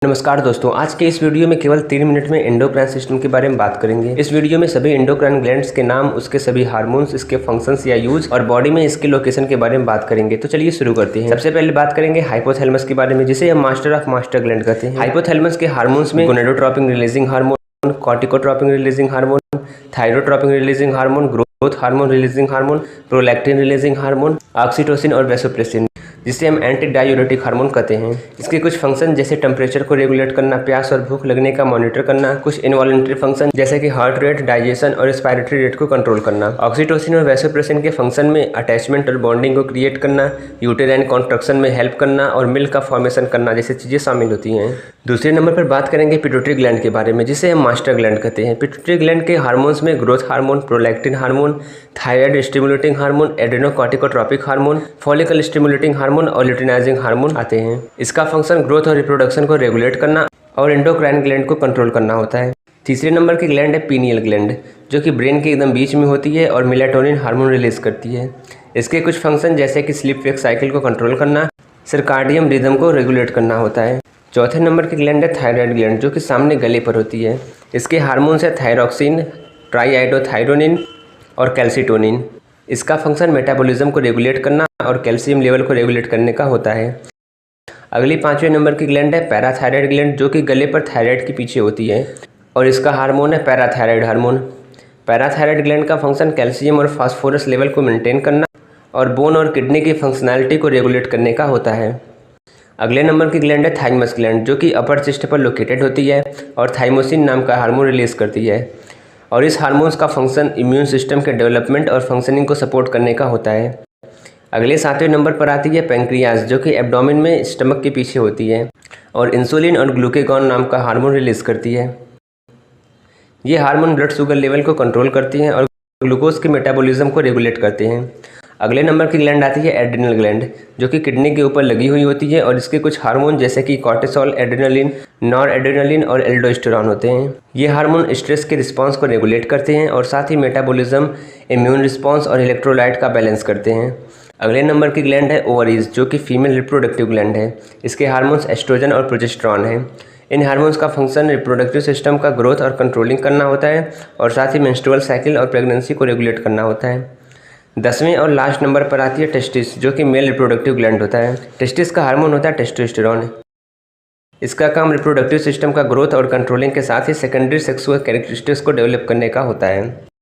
नमस्कार दोस्तों, आज के इस वीडियो में केवल 3 मिनट में एंडोक्राइन सिस्टम के बारे में बात करेंगे। इस वीडियो में सभी एंडोक्राइन ग्लैंड्स के नाम, उसके सभी हार्मोन्स, इसके फंक्शंस या यूज और बॉडी में इसके लोकेशन के बारे में बात करेंगे। तो चलिए शुरू करते हैं। सबसे पहले बात करेंगे हाइपोथैलेमस के बारे में, जिसे हम मास्टर ऑफ मास्टर ग्लैंड कहते हैं। हाइपोथैलेमस के हार्मोन्स में gonadotropin releasing hormone, corticotropin releasing hormone, thyrotropin releasing hormone, growth hormone releasing hormone, prolactin releasing hormone, oxytocin और वैसोप्रेसिन, जिसे हम एंटी डायूरेटिक हार्मोन कहते हैं। इसके कुछ फंक्शन जैसे टेम्परेचर को रेगुलेट करना, प्यास और भूख लगने का मॉनिटर करना, कुछ इनवॉलंटरी फंक्शन जैसे कि हार्ट रेट, डाइजेशन और रेस्पिरेटरी रेट को कंट्रोल करना। ऑक्सीटोसिन और वैसोप्रेसिन के फंक्शन में अटैचमेंट और बॉन्डिंग को क्रिएट करना, यूटेराइन कॉन्ट्रक्शन में हेल्प करना और मिल्क का फॉर्मेशन करना जैसी चीजें शामिल होती हैं। दूसरे नंबर पर बात करेंगे पिट्यूटरी ग्लैंड के बारे में, जिसे हम मास्टर ग्लैंड कहते हैं। पिट्यूटरी ग्लैंड के हार्मोन्स में growth hormone, prolactin hormone, thyroid stimulating hormone, adrenocorticotropic hormone, follicle stimulating hormone और ल्यूटिनाइजिंग हार्मोन आते हैं। इसका फंक्शन ग्रोथ और रिप्रोडक्शन को रेगुलेट करना और एंडोक्राइन ग्लैंड को कंट्रोल करना होता है। तीसरे नंबर की ग्लैंड है पीनियल ग्लैंड, जो कि ब्रेन के एकदम बीच में होती है और मेलाटोनिन हार्मोन रिलीज करती है। इसके कुछ फंक्शन जैसे कि स्लीप वेक साइकिल को कंट्रोल करना, सर्काडियम रिदम को रेगुलेट करना होता है। चौथे नंबर की ग्लैंड है थायराइड ग्लैंड, जो कि सामने गले पर होती है। इसके हार्मोन्स है थायरोक्सिन, ट्राईआइडोथायरोनिन और कैल्सिटोनिन। इसका फंक्शन मेटाबॉलिज्म को रेगुलेट करना और कैल्शियम लेवल को रेगुलेट करने का होता है। अगली 5वें नंबर की ग्लैंड है पैराथायराइड ग्लैंड, जो कि गले पर थायराइड के पीछे होती है और इसका हार्मोन है पैराथायराइड हार्मोन। पैराथायराइड ग्लैंड का फंक्शन कैल्शियम और फास्फोरस लेवल को मेंटेन करना और बोन और किडनी की फंक्शनैलिटी को रेगुलेट करने का होता है। अगले नंबर की ग्लैंड है थाइमस ग्लैंड, जो कि अपर चेस्ट पर लोकेटेड होती है और थाइमोसिन नाम का हार्मोन रिलीज करती है और इस हार्मोन्स का फंक्शन इम्यून सिस्टम के डेवलपमेंट और फंक्शनिंग को सपोर्ट करने का होता है। अगले 7वें नंबर पर आती है पैंक्रियाज, जो कि एब्डोमेन में स्टमक के पीछे होती है और इंसुलिन और ग्लूकेगॉन नाम का हार्मोन रिलीज करती है। ये हार्मोन ब्लड शुगर लेवल को कंट्रोल करती हैं और ग्लूकोज के मेटाबॉलिज्म को रेगुलेट करते हैं। अगले नंबर की ग्लैंड आती है एड्रिनल ग्लैंड, जो कि किडनी के ऊपर लगी हुई होती है और इसके कुछ हार्मोन जैसे कि कॉर्टिसोल, एड्रेनलिन, नॉर एड्रेनलिन और एल्डोस्टेरॉन होते हैं। ये हार्मोन स्ट्रेस के रिस्पांस को रेगुलेट करते हैं और साथ ही मेटाबॉलिज्म, इम्यून रिस्पांस और इलेक्ट्रोलाइट का बैलेंस करते हैं। अगले नंबर की ग्लैंड है ओवरीज, जो कि फीमेल रिप्रोडक्टिव ग्लैंड है। इसके हार्मोन्स एस्ट्रोजन और प्रोजेस्टेरॉन हैं। इन हार्मोन्स का फंक्शन रिप्रोडक्टिव सिस्टम का ग्रोथ और कंट्रोलिंग करना होता है और साथ ही मेंस्ट्रुअल साइकिल और प्रेगनेंसी को रेगुलेट करना होता है। 10वें और लास्ट नंबर पर आती है टेस्टिस, जो कि मेल रिप्रोडक्टिव ग्लैंड होता है। टेस्टिस का हार्मोन होता है टेस्टोस्टेरोन। इसका काम रिप्रोडक्टिव सिस्टम का ग्रोथ और कंट्रोलिंग के साथ ही सेकेंडरी सेक्सुअल कैरेक्टरिस्टिक्स को डेवलप करने का होता है।